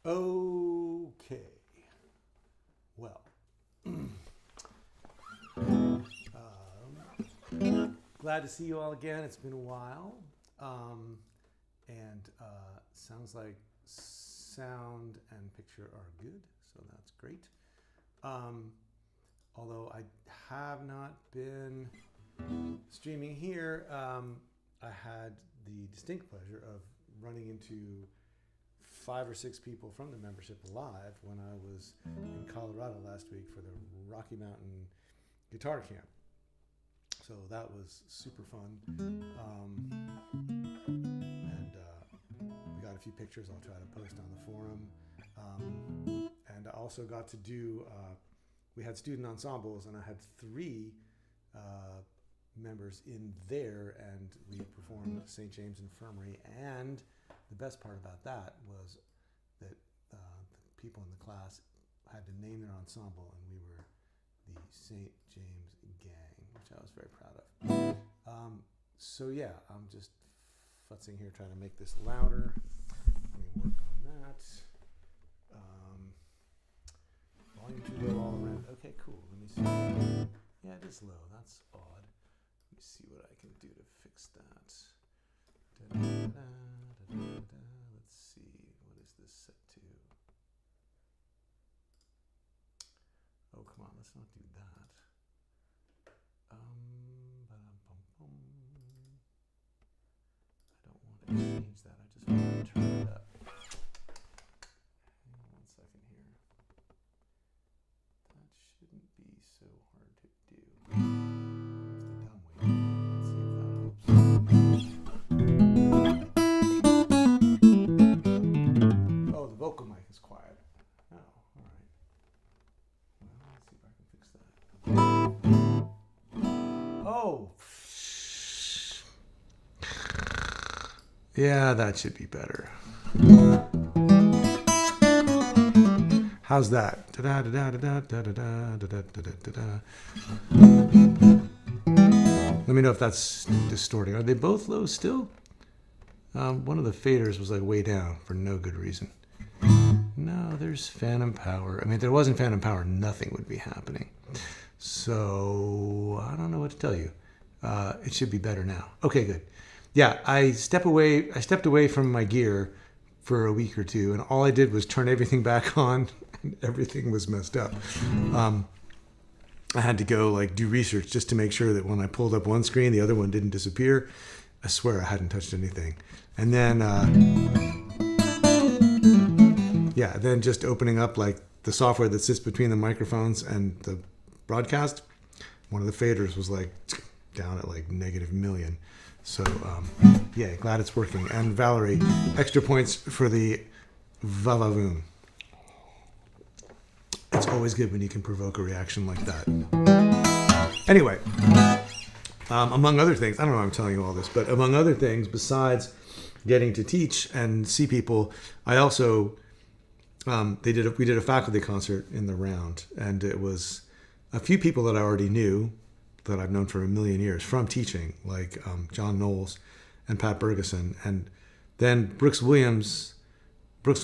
Okay. Well, glad to see you all again. It's been a while. And sounds like sound and picture are good, so that's great. Although I have not been streaming here, I had the distinct pleasure of running into 5 or 6 people from the membership live when I was in Colorado last week for the Rocky Mountain Guitar Camp. So that was super fun. And we got a few pictures I'll try to post on the forum. And I also got to do, we had student ensembles, and I had 3 members in there, and we performed St. James Infirmary. And the best part about that was that the people in the class had to name their ensemble, and we were the St. James Gang, which I was very proud of. So yeah, I'm just futzing here trying to make this louder. Let me work on that. Volume too low all around. Okay, cool. Let me see. Yeah, it is low. That's odd. Let me see what I can do to fix that. Let's see. What is this set to? Oh, come on. Let's not do that. I don't want to change that. I just want to turn it up. Hang on 1 second here. That shouldn't be so hard to do. Here's the dumb way. Let's see if that helps. Oh, the vocal mic is quiet. Oh, all right. Well, let's see if I can fix that. Oh. Yeah, that should be better. How's that? Let me know if that's distorting. Are they both low still? One of the faders was like way down for no good reason. No, there's phantom power. I mean, if there wasn't phantom power, nothing would be happening. So I don't know what to tell you. It should be better now. Okay, good. Yeah, I stepped away from my gear for a week or two, and all I did was turn everything back on, and everything was messed up. I had to go do research just to make sure that when I pulled up one screen, the other one didn't disappear. I swear I hadn't touched anything. And then, then just opening up the software that sits between the microphones and the broadcast, one of the faders was down at -1,000,000. So, yeah, glad it's working. And Valerie, extra points for the va-va-voom. It's always good when you can provoke a reaction like that. Anyway, among other things, I don't know why I'm telling you all this, but among other things, besides getting to teach and see people, I also, we did a faculty concert in the round, and it was a few people that I already knew, that I've known for a million years from teaching, like John Knowles and Pat Bergeson, and then Brooks Williamson. Brooks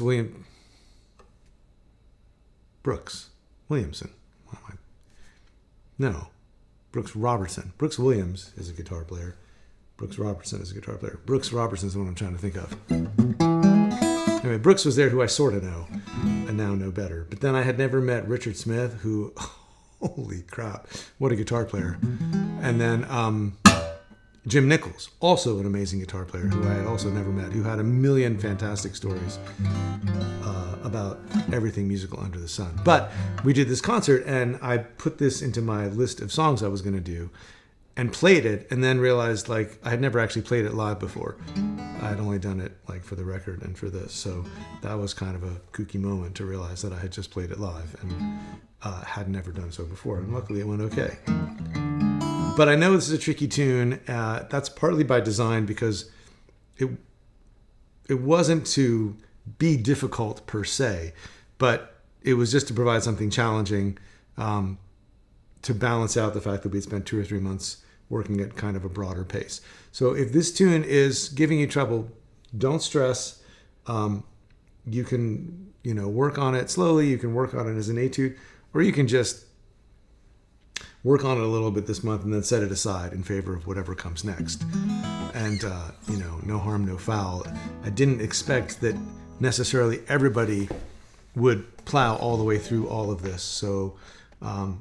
Robertson. Brooks Williams is a guitar player. Brooks Robertson is a guitar player. Brooks Robertson is the one I'm trying to think of. Anyway, Brooks was there, who I sort of know and now know better. But then I had never met Richard Smith, who... Holy crap, what a guitar player. And then Jim Nichols, also an amazing guitar player who I had also never met, who had a million fantastic stories about everything musical under the sun. But we did this concert, and I put this into my list of songs I was going to do and played it, and then realized I had never actually played it live before. I had only done it for the record and for this. So that was kind of a kooky moment to realize that I had just played it live and had never done so before. And luckily it went okay. But I know this is a tricky tune. That's partly by design, because it wasn't to be difficult per se, but it was just to provide something challenging to balance out the fact that we'd spent 2 or 3 months working at kind of a broader pace. So if this tune is giving you trouble, don't stress. you can, work on it slowly. You can work on it as an etude, or you can just work on it a little bit this month and then set it aside in favor of whatever comes next. And, no harm, no foul. I didn't expect that necessarily everybody would plow all the way through all of this. So I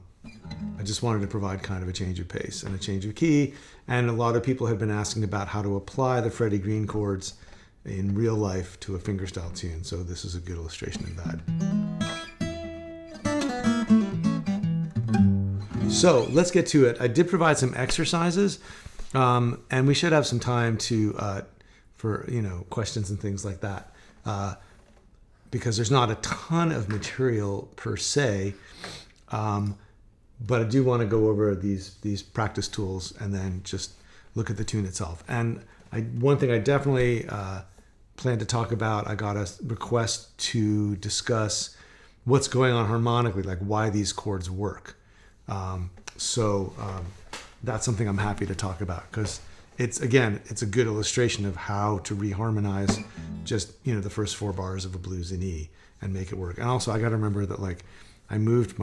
just wanted to provide kind of a change of pace and a change of key. And a lot of people had been asking about how to apply the Freddie Green chords in real life to a fingerstyle tune. So this is a good illustration of that. So let's get to it. I did provide some exercises, and we should have some time for questions and things like that, because there's not a ton of material per se, but I do want to go over these practice tools and then just look at the tune itself. And one thing I definitely plan to talk about, I got a request to discuss what's going on harmonically, like why these chords work. So that's something I'm happy to talk about, because it's a good illustration of how to reharmonize just, the first 4 bars of a blues in E and make it work. And also I got to remember that I moved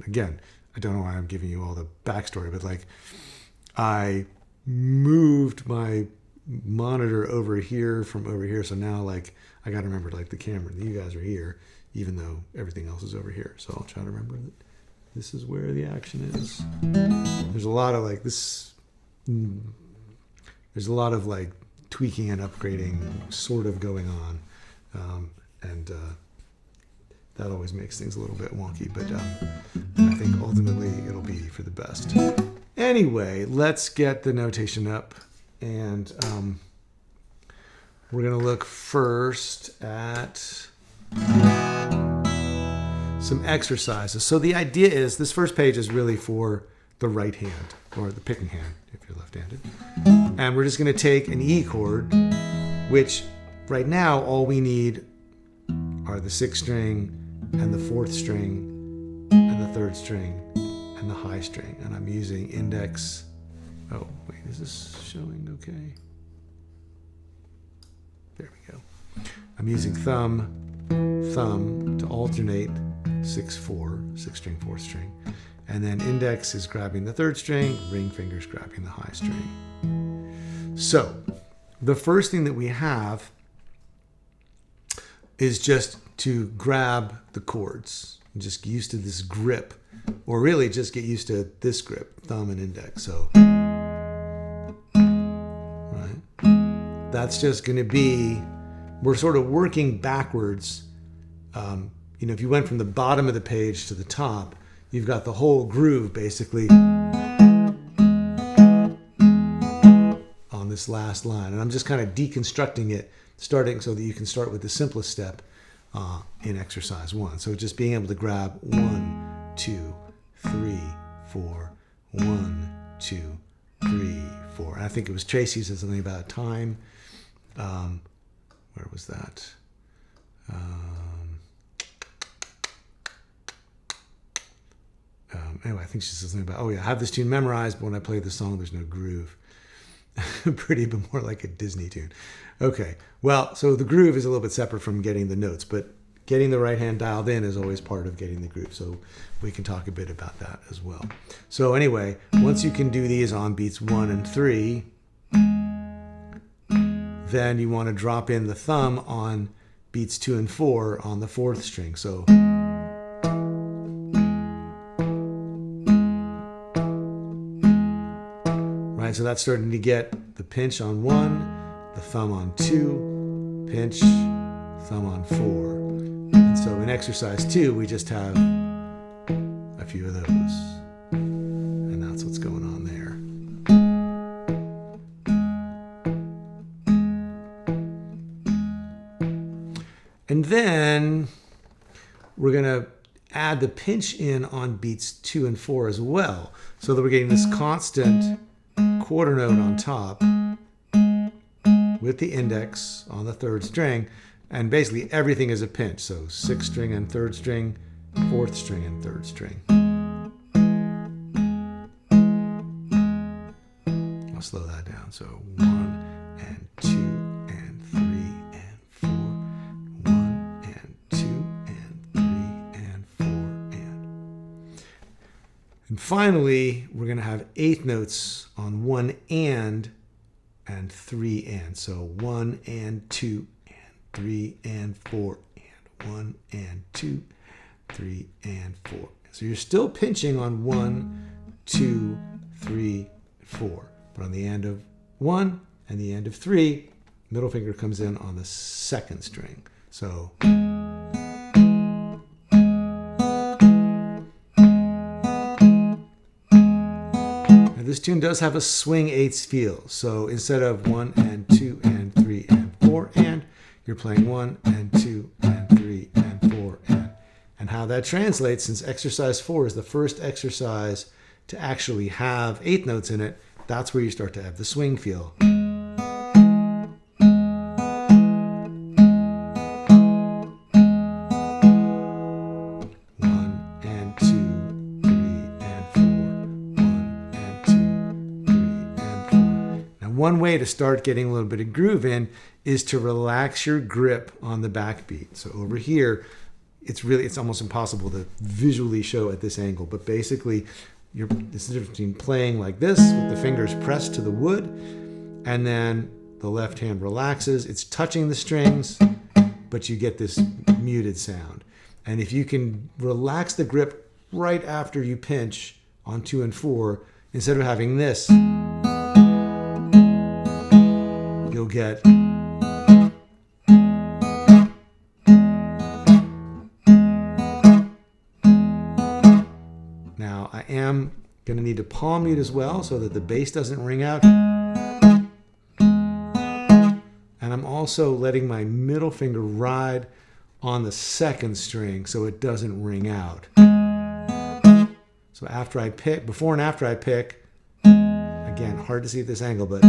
again, I don't know why I'm giving you all the backstory, but I moved my monitor over here from over here. So now I got to remember the camera, you guys are here, even though everything else is over here. So I'll try to remember that this is where the action is. There's a lot of tweaking and upgrading sort of going on. And that always makes things a little bit wonky, but I think ultimately it'll be for the best. Anyway, let's get the notation up, and we're going to look first at some exercises. So the idea is this first page is really for the right hand, or the picking hand if you're left-handed. And we're just going to take an E chord, which right now all we need are the 6th string and the 4th string and the 3rd string and the high string. And I'm using index. Oh, wait, is this showing okay? There we go. I'm using thumb to alternate 6/4, 6th string, 4th string. And then index is grabbing the 3rd string, ring finger's grabbing the high string. So the first thing that we have is just to grab the chords and just get used to this grip, or really just get used to this grip, thumb and index. So, right, that's just going to be, we're sort of working backwards. If you went from the bottom of the page to the top, you've got the whole groove basically on this last line. And I'm just kind of deconstructing it, starting so that you can start with the simplest step in exercise 1. So just being able to grab 1, 2, 3, 4, 1, 2, 3, 4. And I think it was Tracy said something about time. Where was that? Anyway, I think she said something about, I have this tune memorized, but when I play the song, there's no groove. Pretty, but more like a Disney tune. Okay, well, so the groove is a little bit separate from getting the notes, but getting the right hand dialed in is always part of getting the groove. So we can talk a bit about that as well. So anyway, once you can do these on beats 1 and 3, then you want to drop in the thumb on beats 2 and 4 on the 4th string. So so that's starting to get the pinch on 1, the thumb on 2, pinch, thumb on 4. And so in exercise 2, we just have a few of those. And that's what's going on there. And then we're going to add the pinch in on beats 2 and 4 as well, so that we're getting this constant quarter note on top with the index on the 3rd string, and basically everything is a pinch. So 6th string and 3rd string, 4th string and 3rd string. I'll slow that down. So 1 and 2 and 3 and 4, 1 And finally, we're going to have eighth notes on 1 and 3 and. So 1 and 2 and 3 and 4 and 1 and 2, 3 and 4. So you're still pinching on 1, 2, 3, 4. But on the end of 1 and the end of 3, middle finger comes in on the second string. So this tune does have a swing eighths feel. So instead of 1 and 2 and 3 and 4 and, you're playing 1 and 2 and 3 and 4 and. And how that translates, since exercise 4 is the first exercise to actually have eighth notes in it, that's where you start to have the swing feel. One way to start getting a little bit of groove in is to relax your grip on the backbeat. So over here, it's almost impossible to visually show at this angle, but basically this is the difference between playing like this with the fingers pressed to the wood, and then the left hand relaxes. It's touching the strings, but you get this muted sound. And if you can relax the grip right after you pinch on 2 and 4, instead of having this, you'll get now I am going to need to palm mute as well so that the bass doesn't ring out. And I'm also letting my middle finger ride on the second string so it doesn't ring out. So after I pick, before and after I pick, again, hard to see at this angle, but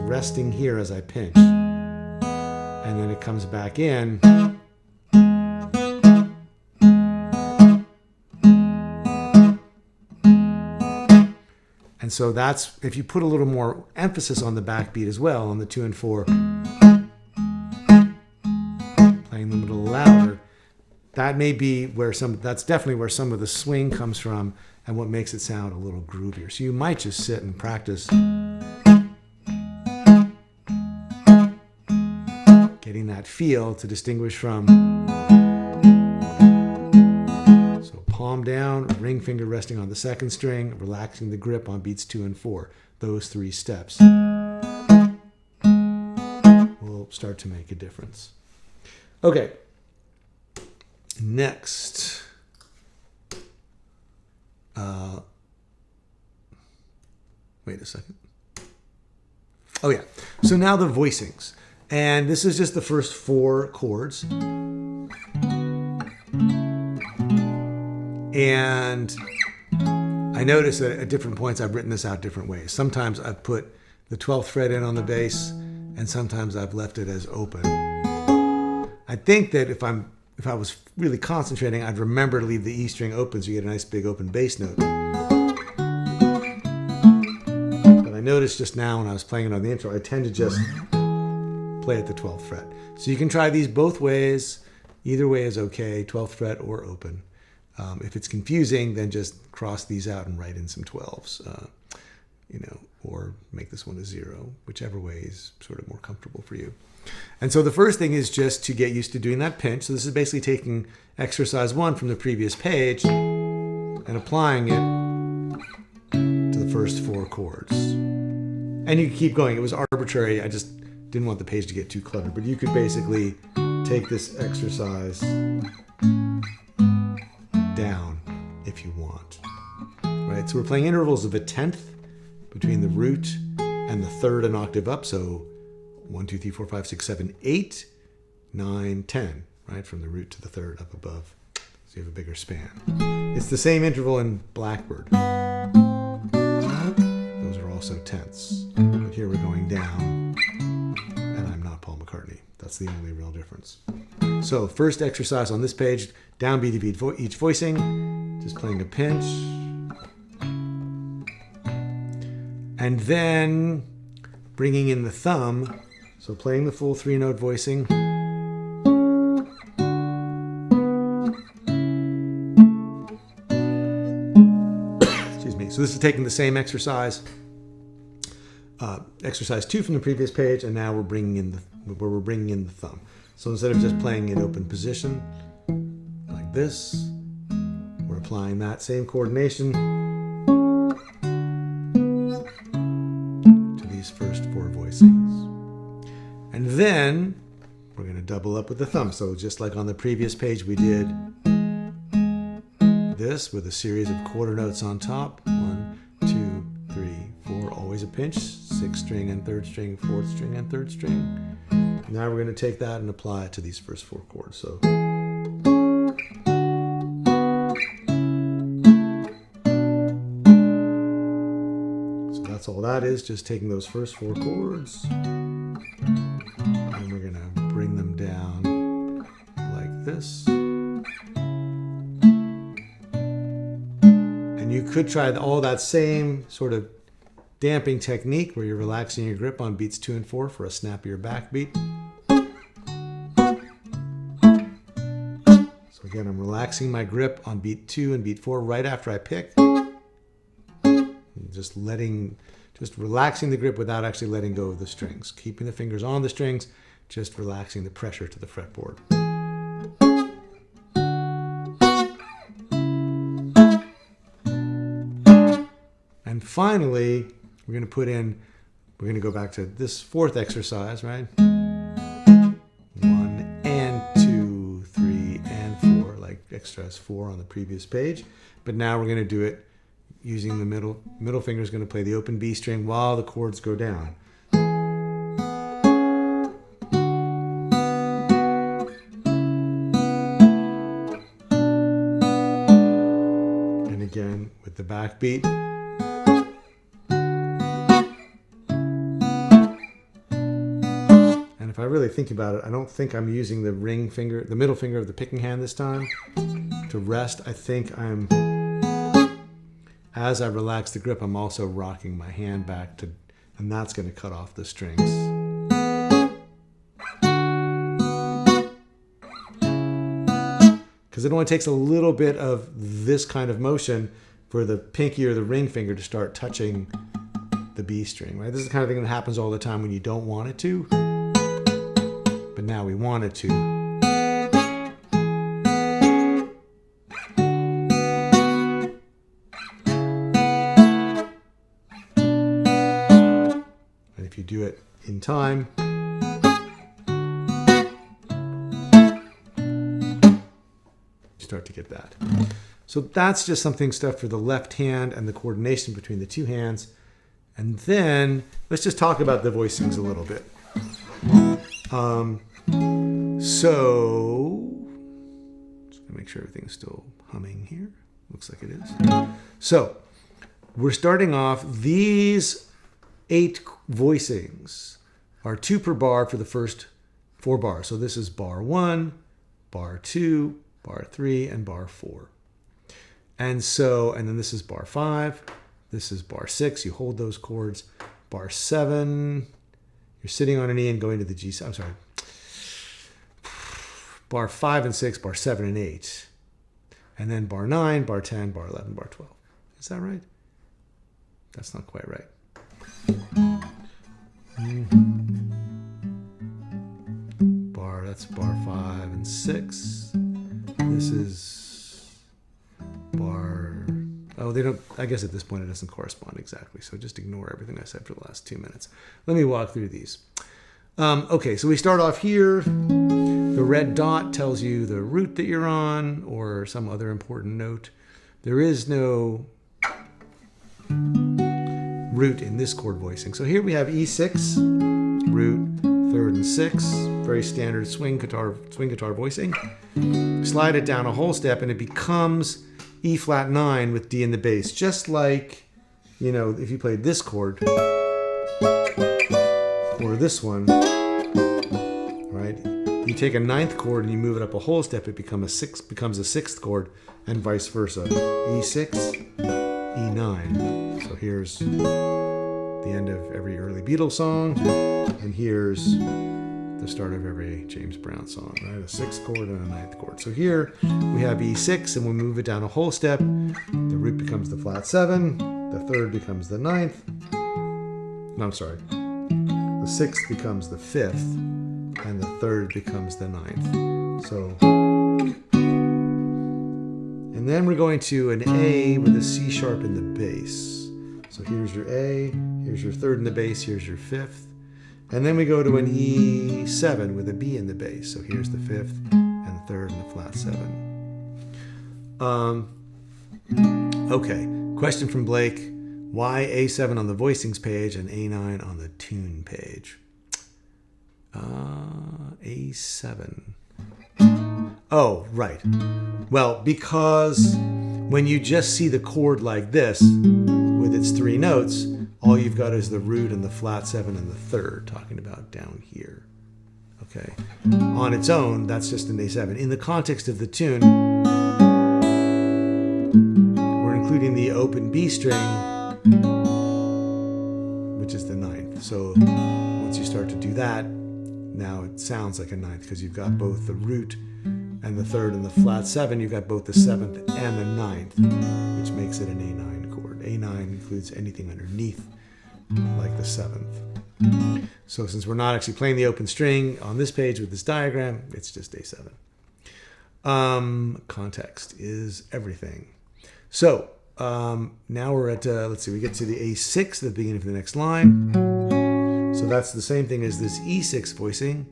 resting here as I pinch, and then it comes back in, and so that's, if you put a little more emphasis on the backbeat as well, on the 2 and 4, playing them a little louder, that may be where that's definitely where some of the swing comes from and what makes it sound a little groovier. So you might just sit and practice getting that feel to distinguish from. So palm down, ring finger resting on the second string, relaxing the grip on beats 2 and 4. Those 3 steps will start to make a difference. Okay, next. Wait a second. Oh yeah, so now the voicings. And this is just the first 4 chords. And I noticed that at different points I've written this out different ways. Sometimes I've put the 12th fret in on the bass, and sometimes I've left it as open. I think that if I was really concentrating, I'd remember to leave the E string open so you get a nice big open bass note. But I noticed just now when I was playing it on the intro, I tend to just play at the 12th fret. So you can try these both ways. Either way is okay, 12th fret or open. If it's confusing, then just cross these out and write in some 12s, or make this one a 0, whichever way is sort of more comfortable for you. And so the first thing is just to get used to doing that pinch. So this is basically taking exercise 1 from the previous page and applying it to the first 4 chords. And you can keep going. It was arbitrary. I just didn't want the page to get too cluttered, but you could basically take this exercise down if you want. Right? So we're playing intervals of a tenth between the root and the third an octave up. So 1, 2, 3, 4, 5, 6, 7, 8, 9, 10, right? From the root to the third up above. So you have a bigger span. It's the same interval in Blackbird. Those are also tenths. But here we're going down, and I'm not Paul McCartney. That's the only real difference. So first exercise on this page, downbeat of each voicing, just playing a pinch. And then bringing in the thumb, so playing the full 3-note voicing. So this is taking the same exercise, exercise 2 from the previous page, and now we're bringing in the thumb. So instead of just playing in open position like this, we're applying that same coordination to these first 4 voicings. And then we're going to double up with the thumb. So just like on the previous page, we did this with a series of quarter notes on top. 1, 2, 3, 4, always a pinch. 6th string and 3rd string, 4th string and 3rd string. Now we're going to take that and apply it to these first 4 chords. So that's all that is, just taking those first 4 chords, and we're going to bring them down like this. And you could try all that same sort of damping technique where you're relaxing your grip on beats 2 and 4 for a snappier backbeat. So again, I'm relaxing my grip on beat 2 and beat 4 right after I pick. Just relaxing the grip without actually letting go of the strings. Keeping the fingers on the strings, just relaxing the pressure to the fretboard. And finally, we're going to go back to this 4th exercise, right? 1 and 2, 3 and 4, like exercise 4 on the previous page. But now we're going to do it using the middle finger is going to play the open B string while the chords go down. And again with the backbeat. And if I really think about it, I don't think I'm using the ring finger, the middle finger of the picking hand this time to rest. I think as I relax the grip, I'm also rocking my hand back and that's going to cut off the strings. Because it only takes a little bit of this kind of motion for the pinky or the ring finger to start touching the B string, right? This is the kind of thing that happens all the time when you don't want it to, but now we want it to. If you do it in time, you start to get that. So that's just stuff for the left hand and the coordination between the 2 hands. And then let's just talk about the voicings a little bit. So just gonna make sure everything's still humming here. Looks like it is. So we're starting off these 8 voicings are 2 per bar for the first 4 bars. So this is bar 1, bar 2, bar 3, and bar 4. And then this is bar 5, this is bar 6, you hold those chords. Bar 7, you're sitting on an E and going to the G, I'm sorry. Bar 5 and 6, bar 7 and 8. And then bar 9, bar 10, bar 11, bar 12. Is that right? That's not quite right. That's bar 5 and 6. This is bar, I guess at this point it doesn't correspond exactly, so just ignore everything I said for the last 2 minutes. Let me walk through these. Okay, so we start off here. The red dot tells you the root that you're on or some other important note. There is no root in this chord voicing. So here we have E6, root, 3rd and 6th, very standard swing guitar voicing. Slide it down a whole step and it becomes E flat 9 with D in the bass, just like, if you played this chord or this one, right? You take a 9th chord and you move it up a whole step, it becomes a 6th chord, and vice versa. E6, E9. So here's the end of every early Beatles song, and here's the start of every James Brown song, right? A 6th chord and a 9th chord. So here we have E6, and we move it down a whole step. The root becomes the flat 7. the third becomes the ninth. No, I'm sorry. The sixth becomes the fifth, and the third becomes the ninth. So, and then we're going to an A with a C sharp in the bass. So here's your A, here's your third in the bass, here's your fifth. And then we go to an E7 with a B in the bass. So here's the fifth and the third and the flat seven. Okay, question from Blake. Why A7 on the voicings page and A9 on the tune page? A7. Oh, right. Well, because when you just see the chord like this with its three notes, all you've got is the root and the flat seven and the third, talking about down here. Okay. On its own, that's just an A7. In the context of the tune, we're including the open B string, which is the ninth. So once you start to do that, now it sounds like a ninth because you've got both the root and the third and the flat seven. You've got both the seventh and the ninth, which makes it an A9 chord. A9 includes anything underneath, like the seventh. So since we're not actually playing the open string on this page with this diagram, it's just A7. Context is everything. So now we're at, let's see, we get to the A6 at the beginning of the next line. So that's the same thing as this E6 voicing,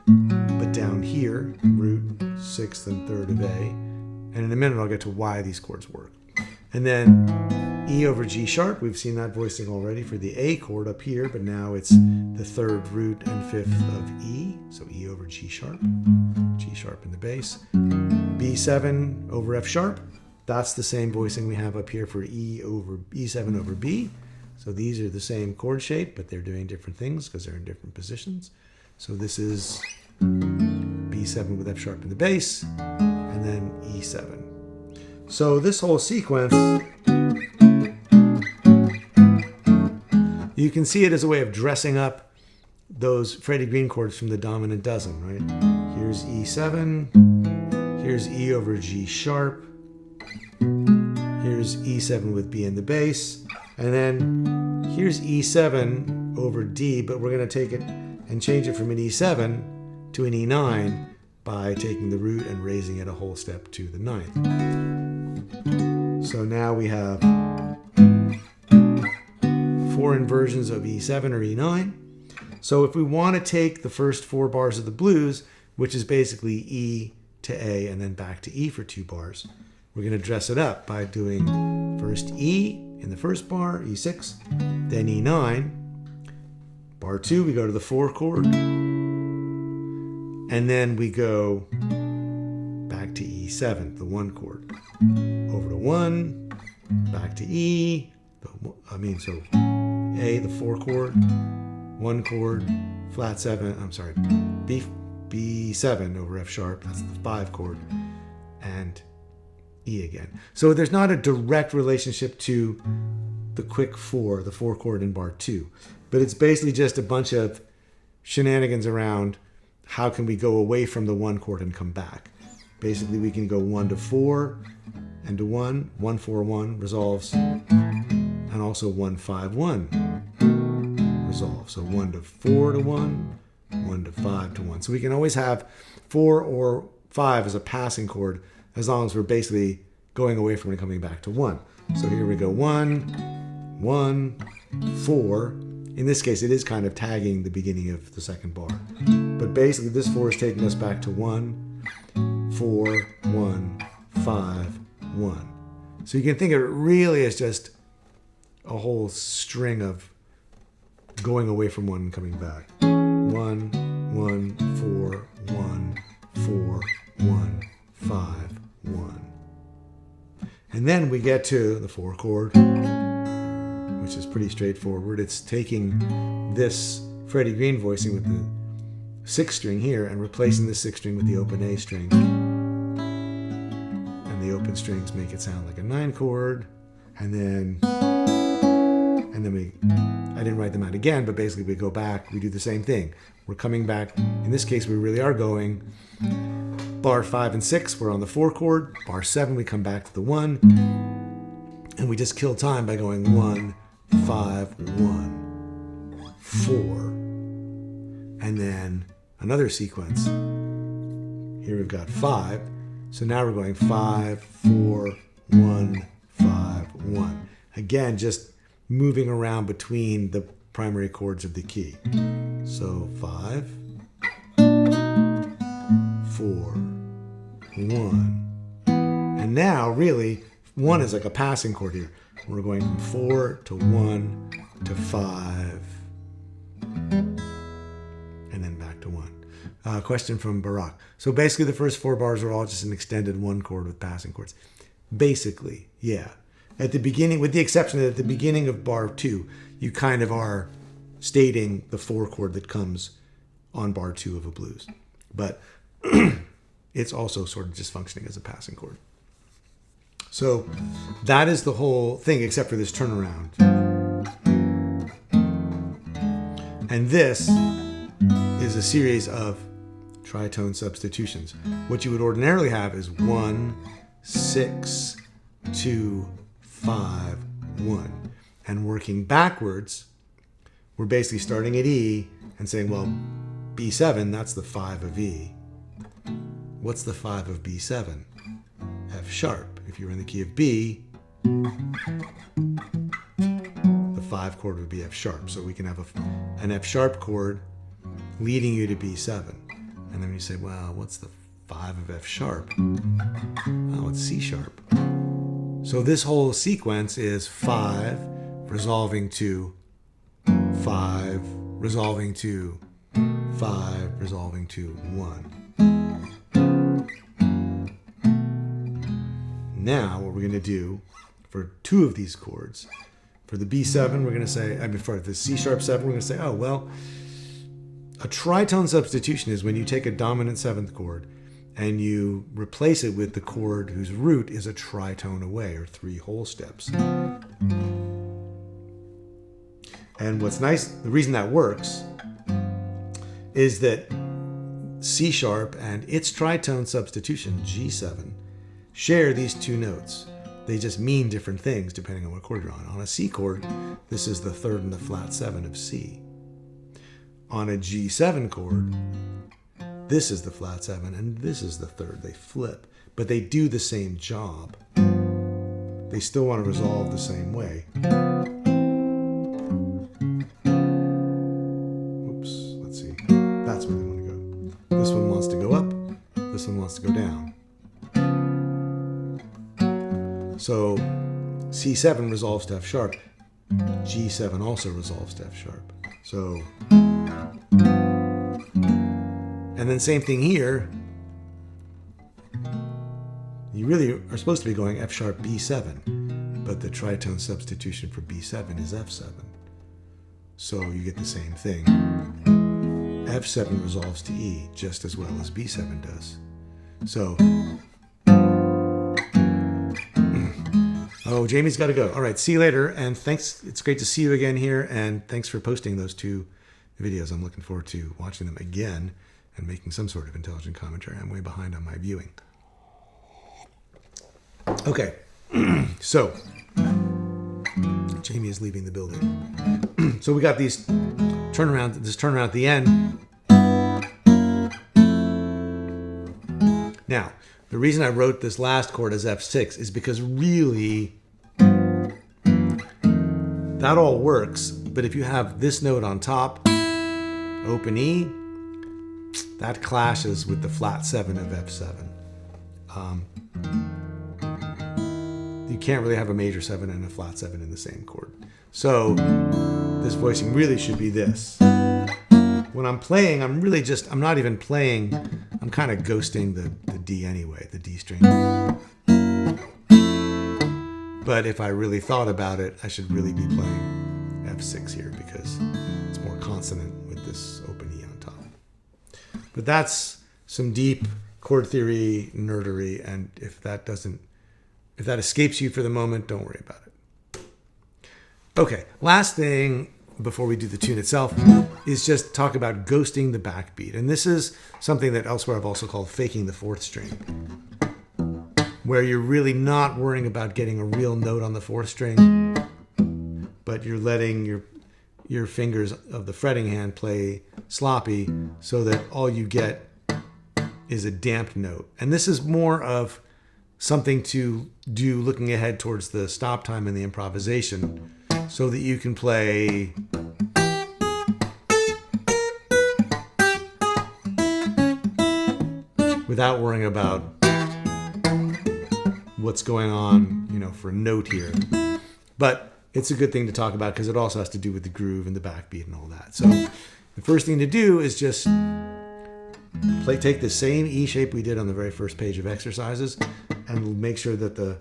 but down here, root, sixth and third of A. And in a minute, I'll get to why these chords work. And then E over G sharp, we've seen that voicing already for the A chord up here, but now it's the third root and fifth of E. So E over G sharp in the bass. B7 over F sharp, that's the same voicing we have up here for E7 over B. So these are the same chord shape, but they're doing different things because they're in different positions. So this is B7 with F sharp in the bass, and then E7. So this whole sequence, you can see it as a way of dressing up those Freddie Green chords from the dominant dozen, right? Here's E7, here's E over G sharp, here's E7 with B in the bass, and then here's E7 over D, but we're going to take it and change it from an E7 to an E9 by taking the root and raising it a whole step to the ninth. So now we have four inversions of E7 or E9. So if we want to take the first 4 bars of the blues, which is basically E to A and then back to E for 2 bars, we're going to dress it up by doing first E in the first bar, E6, then E9. Bar 2, we go to the 4 chord, and then we go back to E7, the 1 chord, over to 1, back to E, so A, the 4 chord, 1 chord, flat 7, B7 over F sharp, that's the 5 chord, and E again. So there's not a direct relationship to the quick 4, the 4 chord in bar 2, but it's basically just a bunch of shenanigans around how can we go away from the 1 chord and come back. Basically, we can go 1 to 4 and to 1, 1, 4, 1 resolves, and also 1, 5, 1 resolves. So 1 to 4 to 1, 1 to 5 to 1. So we can always have 4 or 5 as a passing chord as long as we're basically going away from it and coming back to 1. So here we go 1, 1, 4. In this case, it is kind of tagging the beginning of the second bar. But basically, this 4 is taking us back to 1, 4, 1, 5, 1. So you can think of it really as just a whole string of going away from 1 and coming back. 1, 1, 4, 1, 4, 1, 5, 1. And then we get to the 4 chord, which is pretty straightforward. It's taking this Freddie Green voicing with the 6th string here and replacing the 6th string with the open A string. And the open strings make it sound like a 9 chord. And then I didn't write them out again, but basically we go back, we do the same thing. We're coming back. In this case, we really are going bar 5 and 6, we're on the 4 chord. Bar 7, we come back to the 1. And we just kill time by going 1, 5, 1, 4. And then another sequence. Here we've got 5. So now we're going 5, 4, 1, 5, 1. Again, just moving around between the primary chords of the key. So 5, 4, 1. And now really 1 is like a passing chord here. We're going from 4 to 1 to 5 and then back to 1. Question from Barack. So basically the first 4 bars are all just an extended 1 chord with passing chords. Basically, yeah. At the beginning, with the exception that at the beginning of bar 2, you kind of are stating the 4 chord that comes on bar 2 of a blues. But it's also sort of just functioning as a passing chord. So that is the whole thing, except for this turnaround. And this is a series of tritone substitutions. What you would ordinarily have is 1, 6, 2, 5, 1. And working backwards, we're basically starting at E and saying, well, B7, that's the 5 of E. What's the 5 of B7? F sharp. If you were in the key of B, the 5 chord would be F sharp. So we can have an F sharp chord leading you to B7. And then you say, well, what's the 5 of F sharp? Oh, it's C sharp. So this whole sequence is 5 resolving to 5, resolving to 5, resolving to 1. Now, what we're going to do for 2 of these chords, for the B7, we're going to say, for the C sharp 7, we're going to say, oh, well, a tritone substitution is when you take a dominant 7th chord and you replace it with the chord whose root is a tritone away, or 3 whole steps. And what's nice, the reason that works is that C sharp and its tritone substitution, G7, share these 2 notes. They just mean different things depending on what chord you're on. On a C chord, this is the 3rd and the flat 7 of C. On a G7 chord, this is the flat 7 and this is the 3rd. They flip, but they do the same job. They still want to resolve the same way. Oops, let's see. That's where they want to go. This one wants to go up, this one wants to go down. So C7 resolves to F sharp. G7 also resolves to F sharp. So, and then same thing here. You really are supposed to be going F sharp B7, but the tritone substitution for B7 is F7. So you get the same thing. F7 resolves to E just as well as B7 does. So, oh, Jamie's got to go. All right, see you later. And thanks. It's great to see you again here. And thanks for posting those 2 videos. I'm looking forward to watching them again and making some sort of intelligent commentary. I'm way behind on my viewing. Okay, so Jamie is leaving the building. So we got this turnaround at the end. Now, the reason I wrote this last chord as F6 is because really that all works, but if you have this note on top, open E, that clashes with the flat 7 of F7. You can't really have a major 7 and a flat 7 in the same chord. So this voicing really should be this. When I'm playing, I'm not even playing, I'm kind of ghosting the D anyway, the D string. But if I really thought about it, I should really be playing F6 here because it's more consonant with this open E on top. But that's some deep chord theory nerdery, and if that escapes you for the moment, don't worry about it. Okay, last thing before we do the tune itself is just talk about ghosting the backbeat. And this is something that elsewhere I've also called faking the 4th string. where you're really not worrying about getting a real note on the fourth string, but you're letting your fingers of the fretting hand play sloppy so that all you get is a damped note. And this is more of something to do looking ahead towards the stop time and the improvisation so that you can play without worrying about what's going on, for a note here. But it's a good thing to talk about because it also has to do with the groove and the backbeat and all that. So the first thing to do is just take the same E shape we did on the very first page of exercises and make sure that the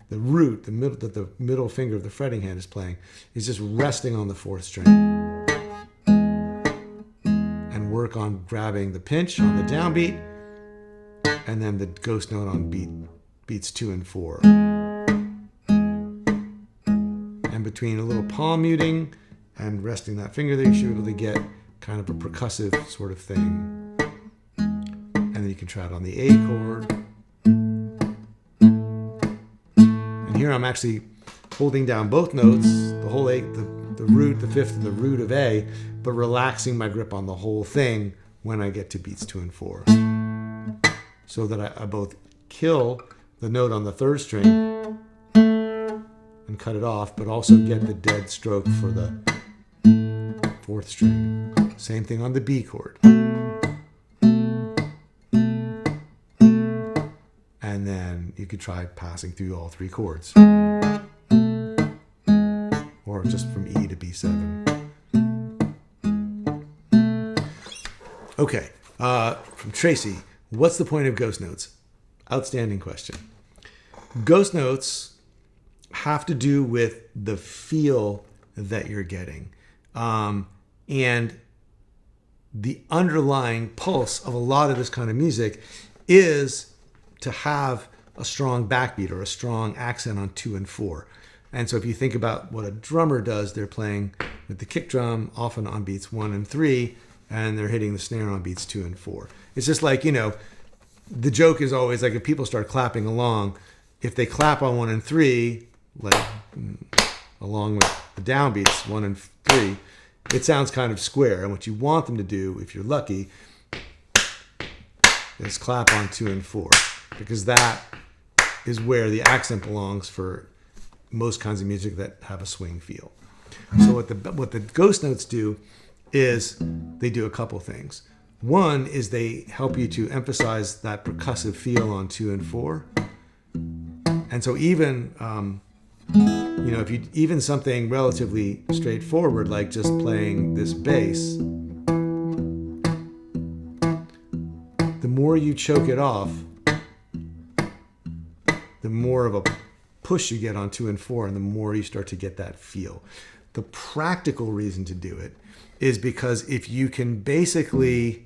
root, that the middle finger of the fretting hand is playing, is just resting on the fourth string. And work on grabbing the pinch on the downbeat and then the ghost note on beats 2 and 4. And between a little palm muting and resting that finger there, you should be able to get kind of a percussive sort of thing. And then you can try it on the A chord. And here I'm actually holding down both notes, the whole A, the root, the fifth, and the root of A, but relaxing my grip on the whole thing when I get to beats 2 and 4. So that I both kill the note on the third string and cut it off, but also get the dead stroke for the fourth string. Same thing on the B chord. And then you could try passing through all 3 chords. Or just from E to B7. Okay, from Tracy. What's the point of ghost notes? Outstanding question. Ghost notes have to do with the feel that you're getting. And the underlying pulse of a lot of this kind of music is to have a strong backbeat or a strong accent on 2 and 4. And so if you think about what a drummer does, they're playing with the kick drum often on beats 1 and 3, and they're hitting the snare on beats 2 and 4. It's just like, the joke is always like if people start clapping along, if they clap on 1 and 3, like along with the downbeats 1 and 3, it sounds kind of square. And what you want them to do, if you're lucky, is clap on 2 and 4, because that is where the accent belongs for most kinds of music that have a swing feel. So what the ghost notes do is they do a couple things. One is they help you to emphasize that percussive feel on 2 and 4. And so even, if you even something relatively straightforward, like just playing this bass, the more you choke it off, the more of a push you get on 2 and 4, and the more you start to get that feel. The practical reason to do it is because if you can basically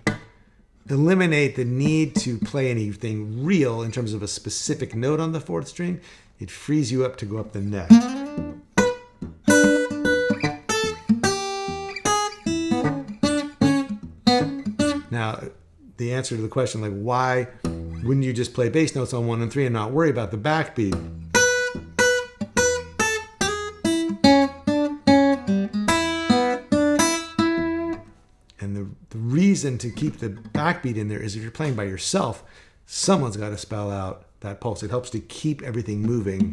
eliminate the need to play anything real in terms of a specific note on the fourth string, it frees you up to go up the neck. Now, the answer to the question, like, why wouldn't you just play bass notes on 1 and 3 and not worry about the backbeat? And the reason to keep the backbeat in there is if you're playing by yourself, someone's got to spell out that pulse. It helps to keep everything moving.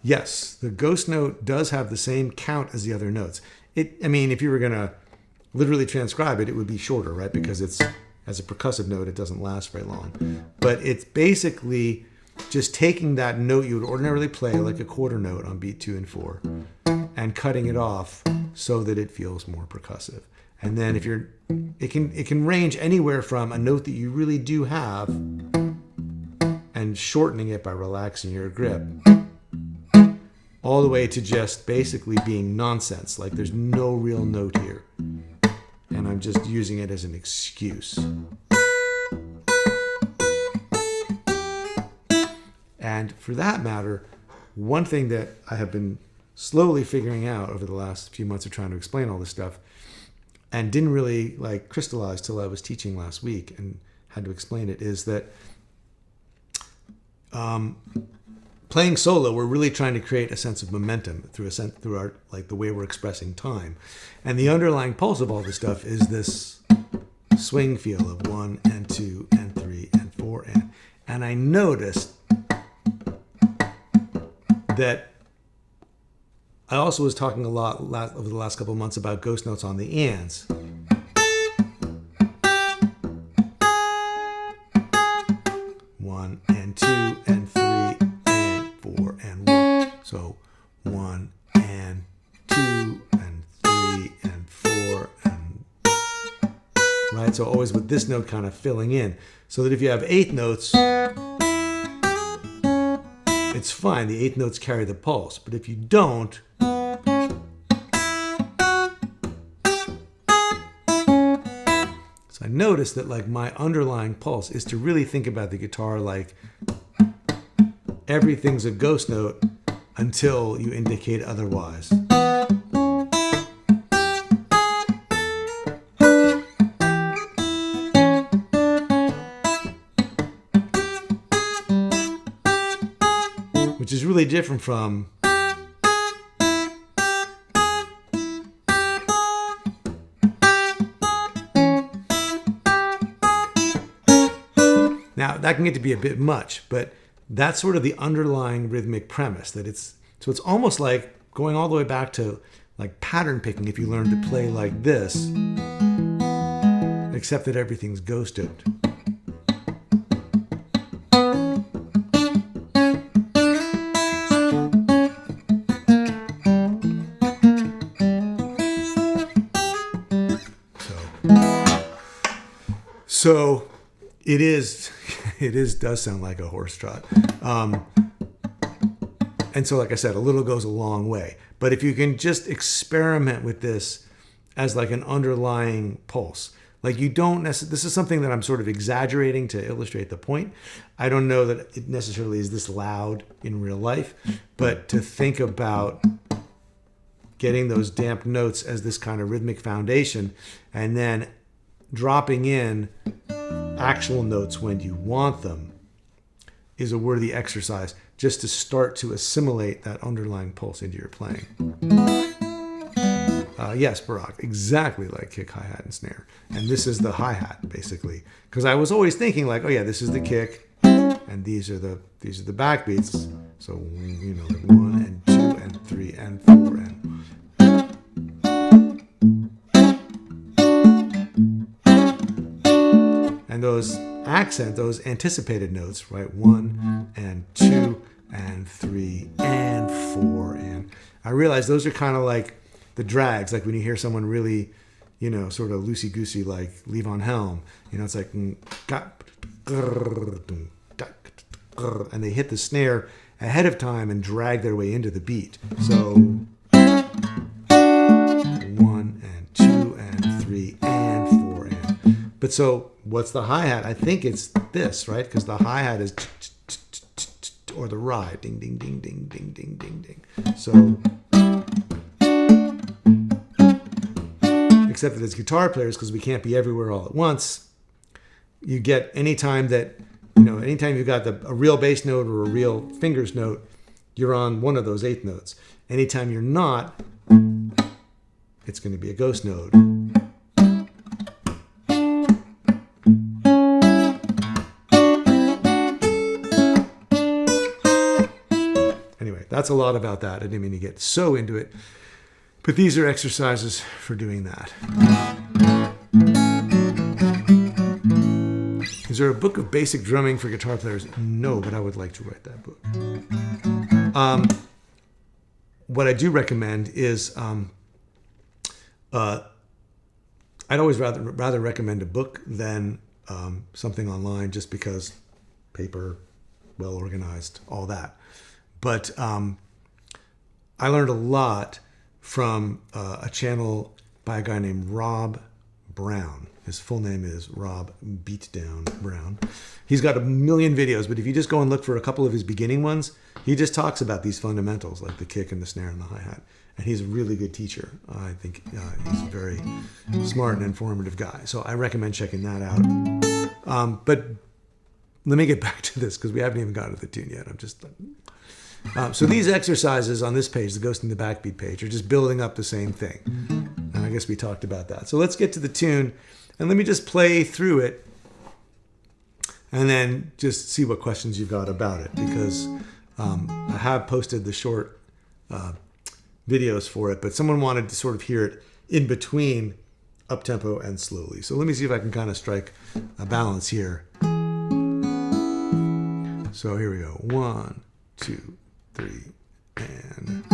Yes, the ghost note does have the same count as the other notes. If you were going to literally transcribe it, it would be shorter, right? Because it's, as a percussive note, it doesn't last very long. But it's basically just taking that note you would ordinarily play, like a quarter note on beat 2 and 4, and cutting it off so that it feels more percussive. And then it can range anywhere from a note that you really do have and shortening it by relaxing your grip, all the way to just basically being nonsense, like there's no real note here, and I'm just using it as an excuse. And for that matter, one thing that I have been slowly figuring out over the last few months of trying to explain all this stuff, and didn't really like crystallize till I was teaching last week and had to explain it, is that playing solo, we're really trying to create a sense of momentum through our like the way we're expressing time, and the underlying pulse of all this stuff is this swing feel of 1 and 2 and 3 and 4 and I noticed that I also was talking a lot over the last couple of months about ghost notes on the ands. One and 2 and 3 and 4 and 1. So 1 and 2 and 3 and 4 and right. So always with this note kind of filling in, so that if you have eighth notes, it's fine. The eighth notes carry the pulse, but if you don't, so I noticed that like my underlying pulse is to really think about the guitar like everything's a ghost note until you indicate otherwise. Which is really different from now that can get to be a bit much, but that's sort of the underlying rhythmic premise, that it's almost like going all the way back to like pattern picking if you learn to play like this, except that everything's ghosted. So it does sound like a horse trot. And so, like I said, a little goes a long way. But if you can just experiment with this as like an underlying pulse, like you don't necessarily, this is something that I'm sort of exaggerating to illustrate the point. I don't know that it necessarily is this loud in real life, but to think about getting those damp notes as this kind of rhythmic foundation and then dropping in actual notes when you want them is a worthy exercise just to start to assimilate that underlying pulse into your playing. Yes, Barack, exactly like kick, hi-hat, and snare. And this is the hi-hat, basically. Because I was always thinking like, oh yeah, this is the kick, and these are the backbeats. So, you know, 1 and 2 and 3 and 4 and... And those accent, those anticipated notes, right? 1 and 2 and 3 and 4 and... I realize those are kind of like the drags, like when you hear someone really, you know, sort of loosey-goosey, like Levon Helm, you know, it's like, and they hit the snare ahead of time and drag their way into the beat. So 1 and 2 and 3 and 4 and... But so what's the hi-hat? I think it's this, right? Because the hi-hat is or the ride, ding, ding, ding, ding, ding, ding, ding, ding. So... except that as guitar players, because we can't be everywhere all at once, you get anytime you've got a real bass note or a real fingers note, you're on one of those eighth notes. Anytime you're not, it's going to be a ghost note. Anyway, that's a lot about that. I didn't mean to get so into it. But these are exercises for doing that. Is there a book of basic drumming for guitar players? No, but I would like to write that book. What I do recommend is, I'd always rather recommend a book than something online, just because paper, well organized, all that. But I learned a lot from a channel by a guy named Rob Brown. His full name is Rob Beatdown Brown. He's got a million videos, but if you just go and look for a couple of his beginning ones, he just talks about these fundamentals like the kick and the snare and the hi-hat. And he's a really good teacher. I think he's a very smart and informative guy. So I recommend checking that out. But let me get back to this because we haven't even gotten to the tune yet. I'm just... so these exercises on this page, the Ghost in the Backbeat page, are just building up the same thing. And I guess we talked about that. So let's get to the tune. And let me just play through it and then just see what questions you've got about it. Because I have posted the short videos for it, but someone wanted to sort of hear it in between up-tempo and slowly. So let me see if I can kind of strike a balance here. So here we go. 1, 2, 3, and...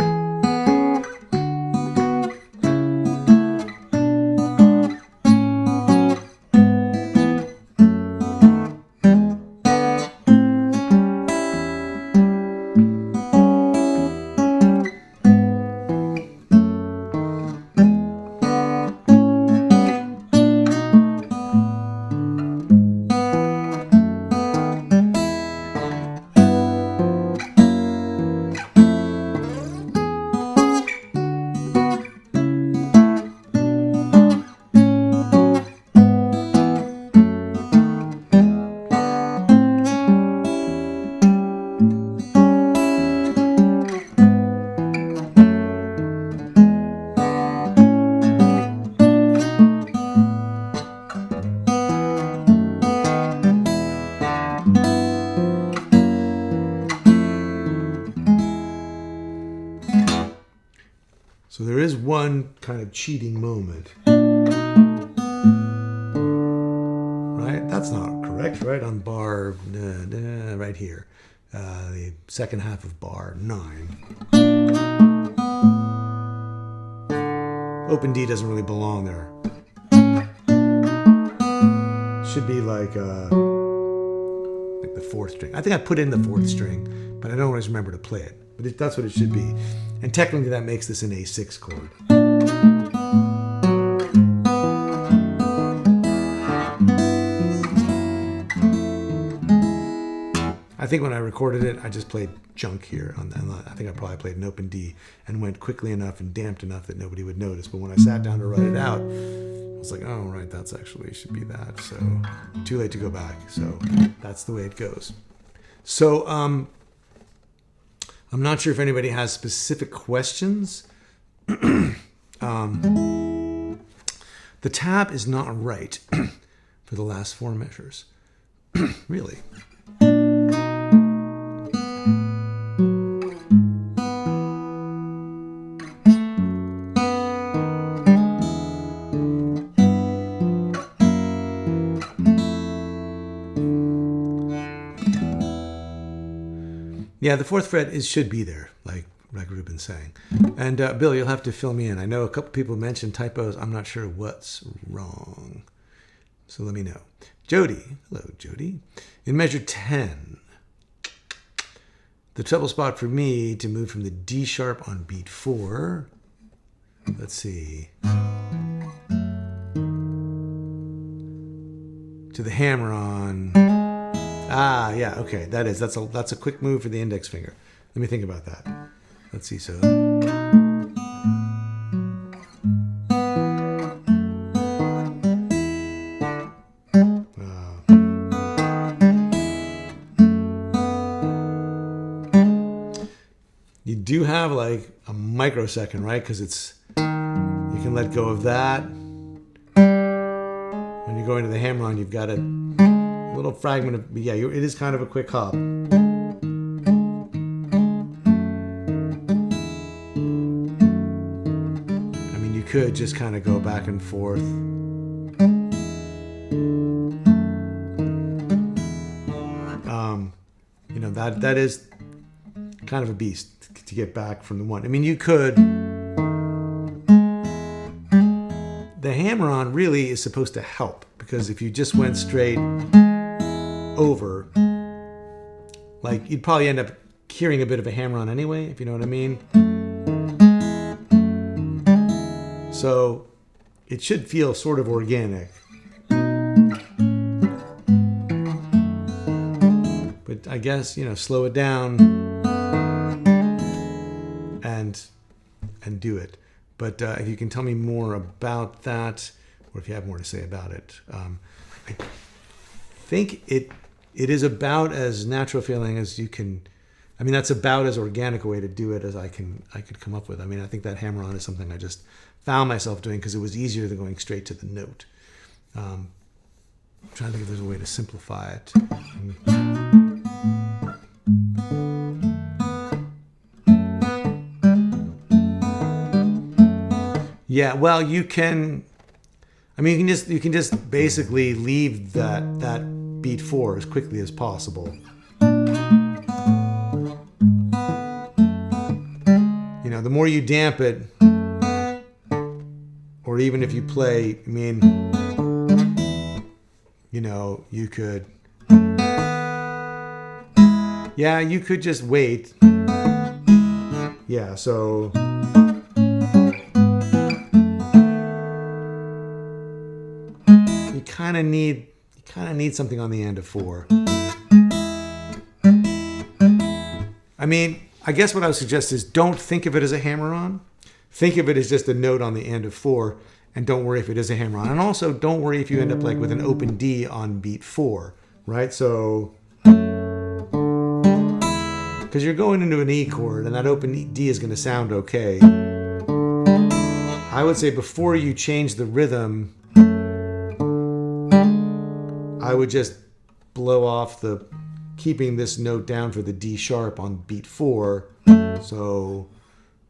So there is one kind of cheating moment. Right? That's not correct, right? On bar, right here. The second half of bar 9. Open D doesn't really belong there. Should be like the 4th string. I think I put in the 4th string, but I don't always remember to play it. But that's what it should be. And technically that makes this an A6 chord. I think when I recorded it, I just played junk here. I think I probably played an open D and went quickly enough and damped enough that nobody would notice. But when I sat down to write it out, I was like, oh, right, that's actually should be that. So too late to go back. So that's the way it goes. So I'm not sure if anybody has specific questions. The tab is not right for the last 4 measures. Really. Yeah, the 4th fret should be there, like Ruben's saying. And Bill, you'll have to fill me in. I know a couple people mentioned typos. I'm not sure what's wrong. So let me know. Jody. Hello, Jody. In measure 10, the treble spot for me to move from the D sharp on beat 4. Let's see. To the hammer on... Ah, yeah, okay, that's a quick move for the index finger. Let me think about that. Let's see, so. You do have like a microsecond, right? Because you can let go of that. When you go into the hammer-on, you've got a little fragment of, yeah, it is kind of a quick hop. I mean, you could just kind of go back and forth. You know, that is kind of a beast to get back from the one. I mean, you could. The hammer-on really is supposed to help, because if you just went straight over, like, you'd probably end up hearing a bit of a hammer-on anyway, if you know what I mean. So it should feel sort of organic. But I guess, you know, slow it down. and do it. But if you can tell me more about that, or if you have more to say about it, I think it is about as natural feeling as you can. I mean, that's about as organic a way to do it as I could come up with. I mean, I think that hammer-on is something I just found myself doing because it was easier than going straight to the note. I'm trying to think if there's a way to simplify it. Yeah, well, you can. I mean, you can just basically leave that beat 4 as quickly as possible. You know, the more you damp it, or even if you play, I mean, you know, you could. Yeah, you could just wait. Yeah, so. You kind of need something on the end of 4. I mean, I guess what I would suggest is don't think of it as a hammer-on. Think of it as just a note on the end of 4, and don't worry if it is a hammer-on. And also, don't worry if you end up like with an open D on beat 4, right? So, because you're going into an E chord, and that open D is going to sound okay. I would say before you change the rhythm, I would just blow off keeping this note down for the D sharp on beat 4. So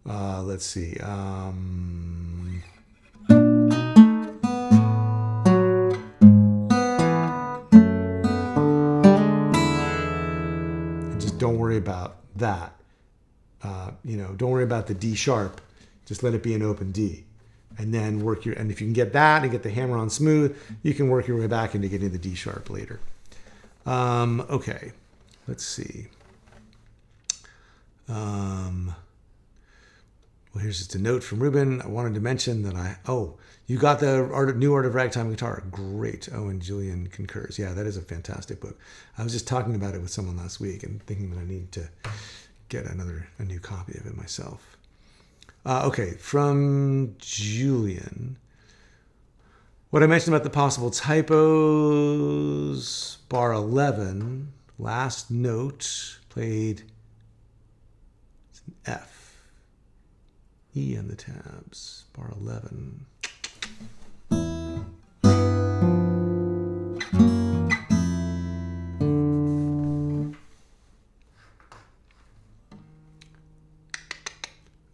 let's see. And just don't worry about that. You know, don't worry about the D sharp. Just let it be an open D. And then and if you can get that and get the hammer on smooth, you can work your way back into getting the D sharp later. Okay, let's see. Well, here's just a note from Ruben. I wanted to mention that you got the New Art of Ragtime Guitar. Great. Oh, and Julian concurs. Yeah, that is a fantastic book. I was just talking about it with someone last week and thinking that I need to get a new copy of it myself. Okay, from Julian. What I mentioned about the possible typos, bar 11, last note played, it's an F. E on the tabs, bar 11.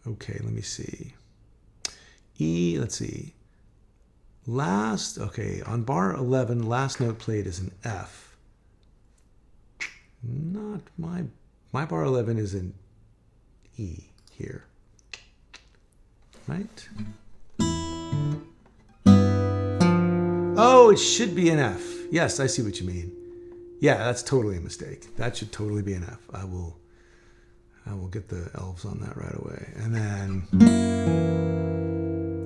Okay, let me see. E, let's see. On bar 11, last note played is an F. Not my bar 11 is an E here. Right? Oh, it should be an F. Yes, I see what you mean. Yeah, that's totally a mistake. That should totally be an F. I will get the elves on that right away.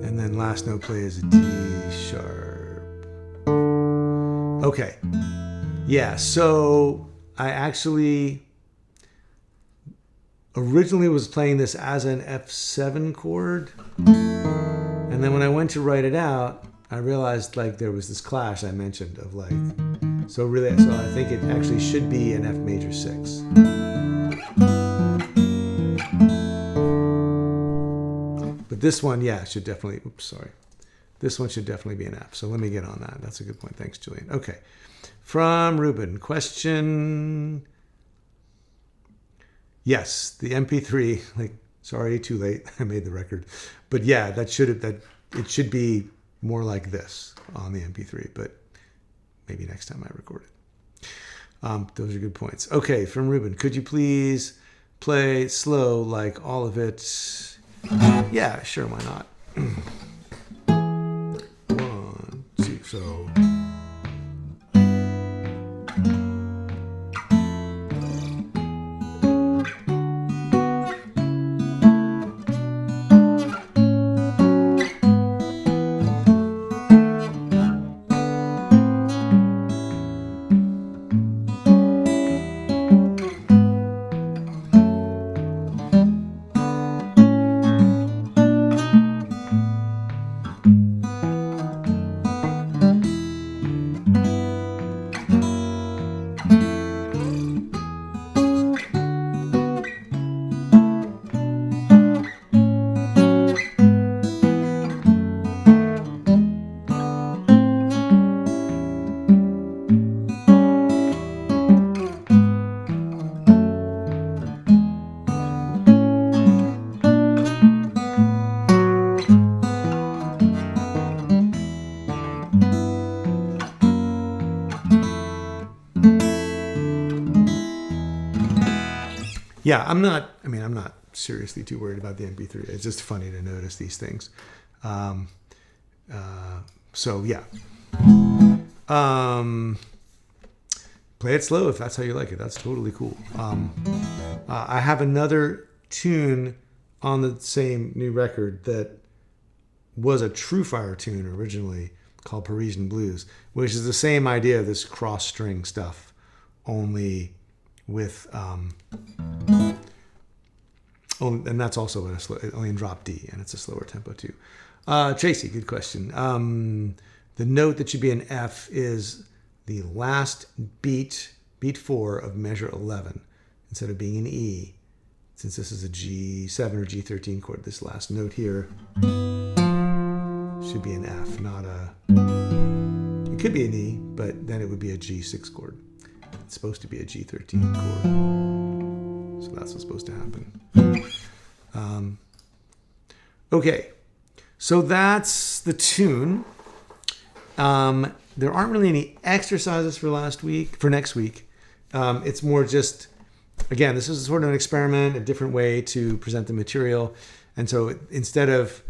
And then last note play is a D sharp. Okay. Yeah, so I actually originally was playing this as an F7 chord. And then when I went to write it out, I realized like there was this clash I mentioned of like, so I think it actually should be an F major 6. But this one, yeah, should definitely, this one should definitely be an F. So let me get on that. That's a good point. Thanks, Julian. Okay. From Ruben, question. Yes, the MP3, sorry, too late. I made the record. But yeah, it should be more like this on the MP3, but maybe next time I record it. Those are good points. Okay, from Ruben, could you please play slow like all of it? Yeah, sure, why not? 1, 2, so. Yeah, I'm not seriously too worried about the MP3. It's just funny to notice these things. So yeah. Play it slow if that's how you like it. That's totally cool. I have another tune on the same new record that was a True Fire tune originally called Parisian Blues, which is the same idea of this cross string stuff, only with and that's also only in drop D, and it's a slower tempo too. Tracy, good question. The note that should be an F is the last beat 4 of measure 11, instead of being an E. Since this is a G7 or G13 chord, this last note here should be an F, not a... It could be an E, but then it would be a G6 chord. It's supposed to be a G13 chord. So that's what's supposed to happen. Okay, so that's the tune. There aren't really any exercises for next week. It's more just, again, this is sort of an experiment, a different way to present the material. And so instead of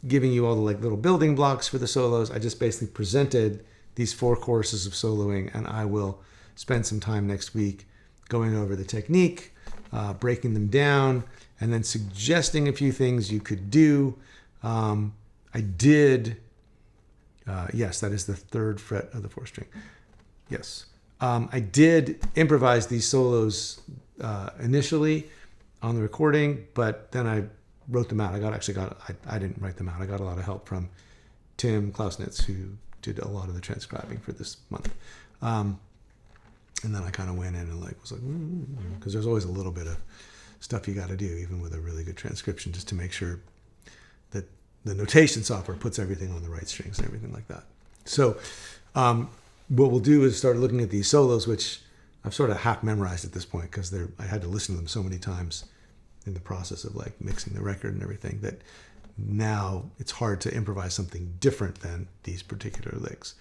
giving you all the like little building blocks for the solos, I just basically presented these 4 courses of soloing, and I will spend some time next week going over the technique, breaking them down, and then suggesting a few things you could do. I did... yes, that is the 3rd fret of the 4th string. Yes. I did improvise these solos initially on the recording, but then I wrote them out. I didn't write them out. I got a lot of help from Tim Klausnitz, who did a lot of the transcribing for this month. And then I kind of went in and was like, because there's always a little bit of stuff you got to do, even with a really good transcription, just to make sure that the notation software puts everything on the right strings and everything like that. So what we'll do is start looking at these solos, which I've sort of half memorized at this point because I had to listen to them so many times in the process of like mixing the record and everything that now it's hard to improvise something different than these particular licks.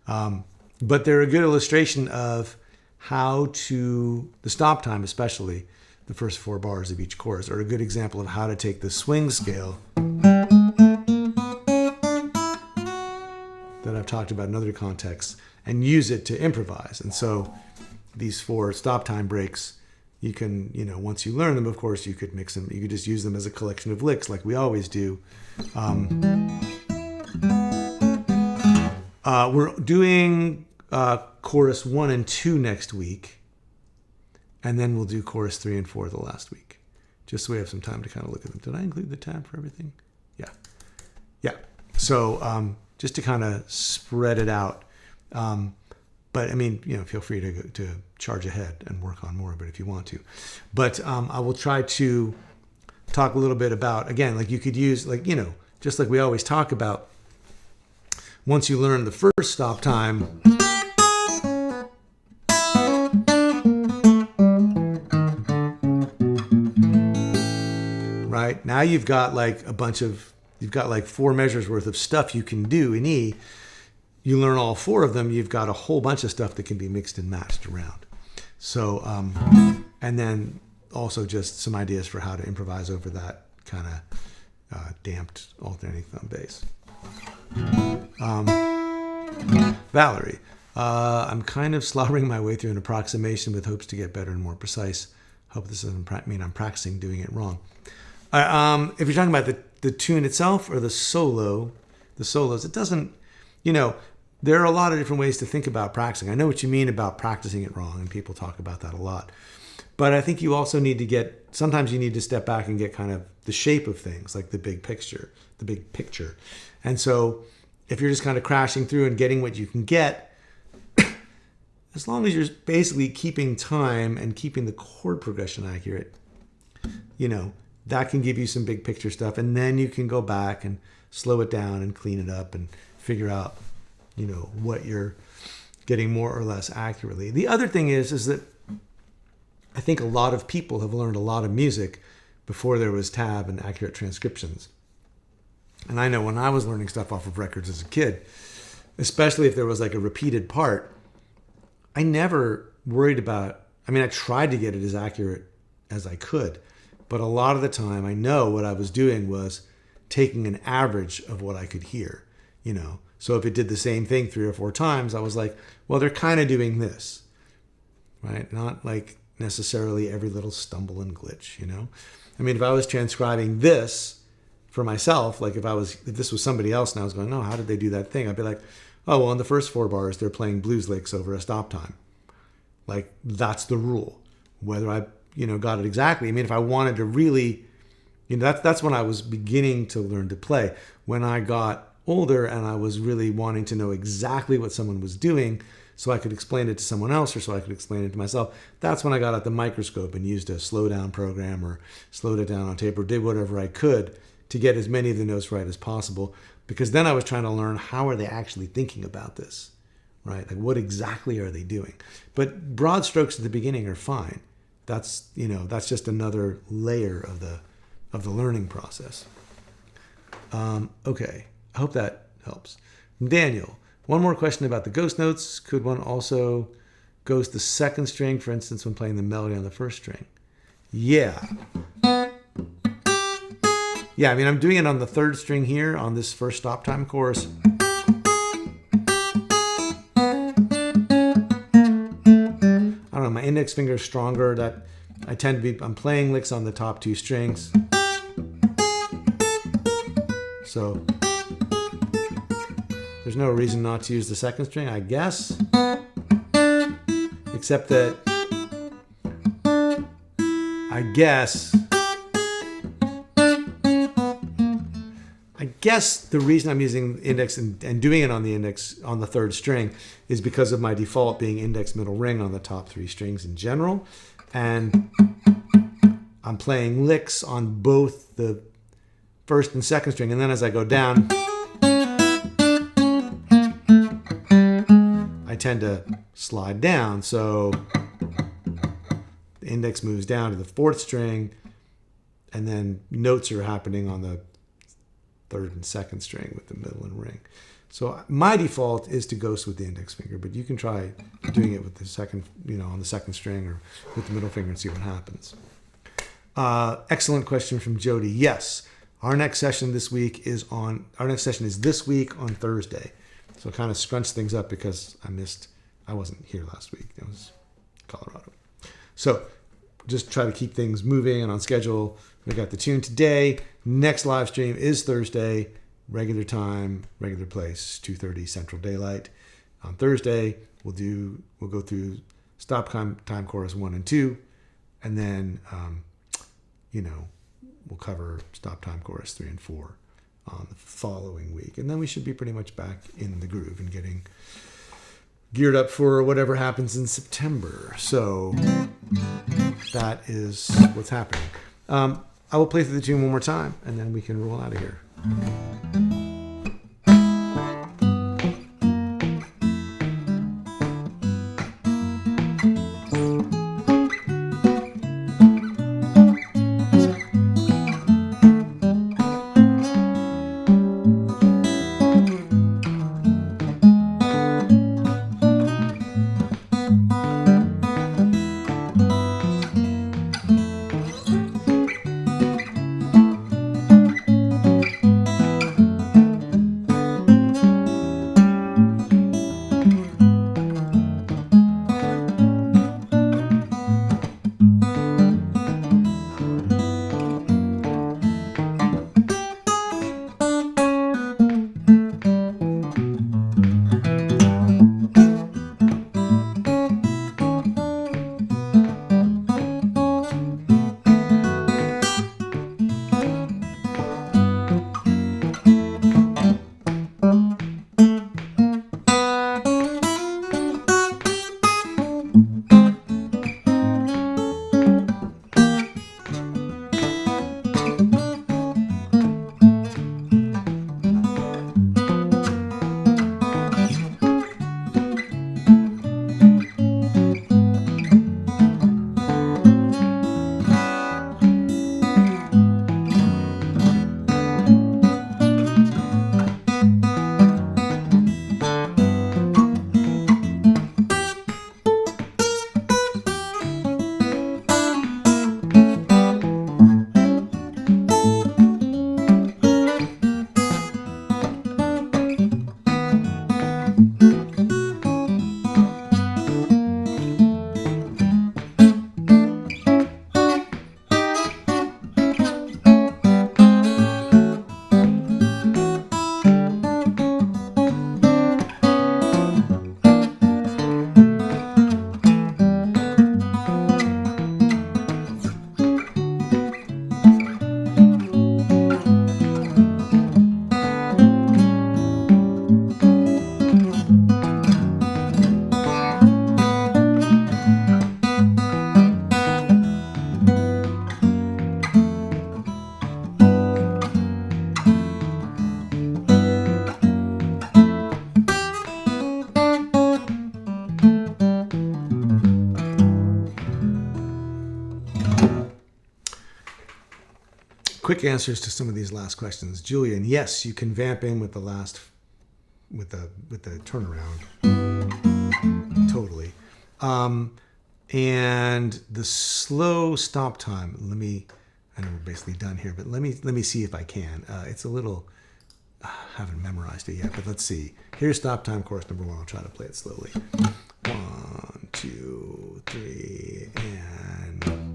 But they're a good illustration of how to, the stop time especially, the first 4 bars of each chorus, are a good example of how to take the swing scale that I've talked about in other contexts and use it to improvise. And so these 4 stop time breaks, you can, once you learn them, of course, you could mix them. You could just use them as a collection of licks like we always do. We're doing chorus 1 and 2 next week. And then we'll do chorus 3 and 4 the last week, just so we have some time to kind of look at them. Did I include the tab for everything? Yeah. So just to kind of spread it out. But I mean, feel free to charge ahead and work on more of it if you want to. But I will try to talk a little bit about, again, like you could use, just like we always talk about, once you learn the first stop time, right? Now you've got like 4 measures worth of stuff you can do in E. You learn all 4 of them, you've got a whole bunch of stuff that can be mixed and matched around. So, and then also just some ideas for how to improvise over that kind of damped alternating thumb bass. Valerie, I'm kind of slobbering my way through an approximation with hopes to get better and more precise. Hope this doesn't mean I'm practicing doing it wrong. If you're talking about the tune itself or the solos, it doesn't, there are a lot of different ways to think about practicing. I know what you mean about practicing it wrong, and people talk about that a lot. But I think you also need to sometimes you need to step back and get kind of the shape of things, like the big picture. And so if you're just kind of crashing through and getting what you can get, as long as you're basically keeping time and keeping the chord progression accurate, that can give you some big picture stuff. And then you can go back and slow it down and clean it up and figure out, what you're getting more or less accurately. The other thing is that I think a lot of people have learned a lot of music before there was tab and accurate transcriptions. And I know when I was learning stuff off of records as a kid, especially if there was like a repeated part, I never worried about I mean, I tried to get it as accurate as I could, but a lot of the time I know what I was doing was taking an average of what I could hear, So if it did the same thing 3 or 4 times, I was like, well, they're kind of doing this, right? Not like necessarily every little stumble and glitch, I mean, if I was transcribing this for myself, like if this was somebody else and I was going, oh, how did they do that thing? I'd be like, oh, well, in the first 4 bars, they're playing blues licks over a stop time. Like, that's the rule. Whether I, got it exactly. I mean, if I wanted to really, that's when I was beginning to learn to play. When I got older and I was really wanting to know exactly what someone was doing so I could explain it to someone else or so I could explain it to myself, that's when I got out the microscope and used a slow down program or slowed it down on tape or did whatever I could to get as many of the notes right as possible. Because then I was trying to learn, how are they actually thinking about this, right? Like, what exactly are they doing? But broad strokes at the beginning are fine. That's just another layer of the learning process. Okay, I hope that helps. Daniel, one more question about the ghost notes. Could one also ghost the second string, for instance, when playing the melody on the first string? Yeah. Yeah, I mean, I'm doing it on the third string here on this first stop time chorus. I don't know, my index finger is stronger. That I'm playing licks on the top 2 strings. So there's no reason not to use the second string, I guess. Except that I guess the reason I'm using index and doing it on the index on the third string is because of my default being index middle ring on the top 3 strings in general. And I'm playing licks on both the first and second string. And then as I go down, I tend to slide down. So the index moves down to the 4th string, and then notes are happening on the 3rd and 2nd string with the middle and ring. So my default is to ghost with the index finger, but you can try doing it with the second, on the 2nd string or with the middle finger and see what happens. Excellent question from Jody. Yes, our next session is this week on Thursday. So kind of scrunch things up because I wasn't here last week. It was Colorado. So just try to keep things moving and on schedule. We got the tune today. Next live stream is Thursday, regular time, regular place, 2:30 Central Daylight. On Thursday, we'll go through stop time chorus 1 and 2, and then we'll cover stop time chorus 3 and 4 on the following week, and then we should be pretty much back in the groove and getting geared up for whatever happens in September. So that is what's happening. I will play through the tune one more time, and then we can roll out of here. quick answers to some of these last questions. Julian, yes, you can vamp in with the turnaround. Totally. And the slow stop time. I know we're basically done here, but let me see if I can. It's a little, I haven't memorized it yet, but let's see. Here's stop time course number 1. I'll try to play it slowly. 1, 2, 3, and...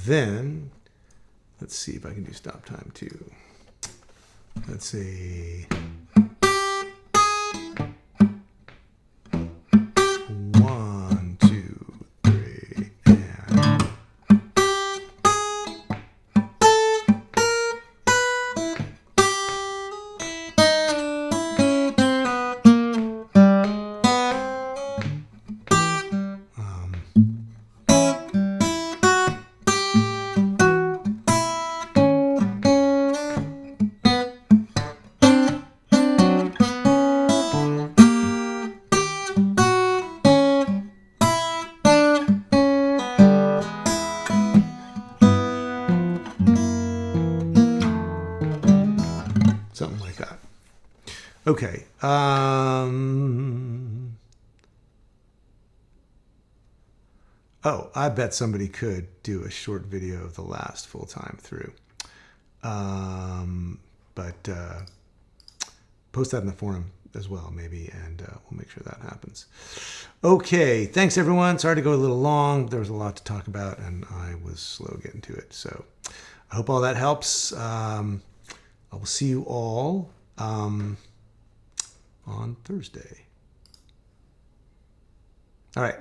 Then, let's see if I can do stop time too. Let's see. 1, 2, 3, and... something like that. Okay. Oh, I bet somebody could do a short video of the last full time through. But post that in the forum as well, maybe, and we'll make sure that happens. Okay, thanks everyone. Sorry to go a little long. There was a lot to talk about, and I was slow getting to it. So I hope all that helps. I will see you all on Thursday. All right.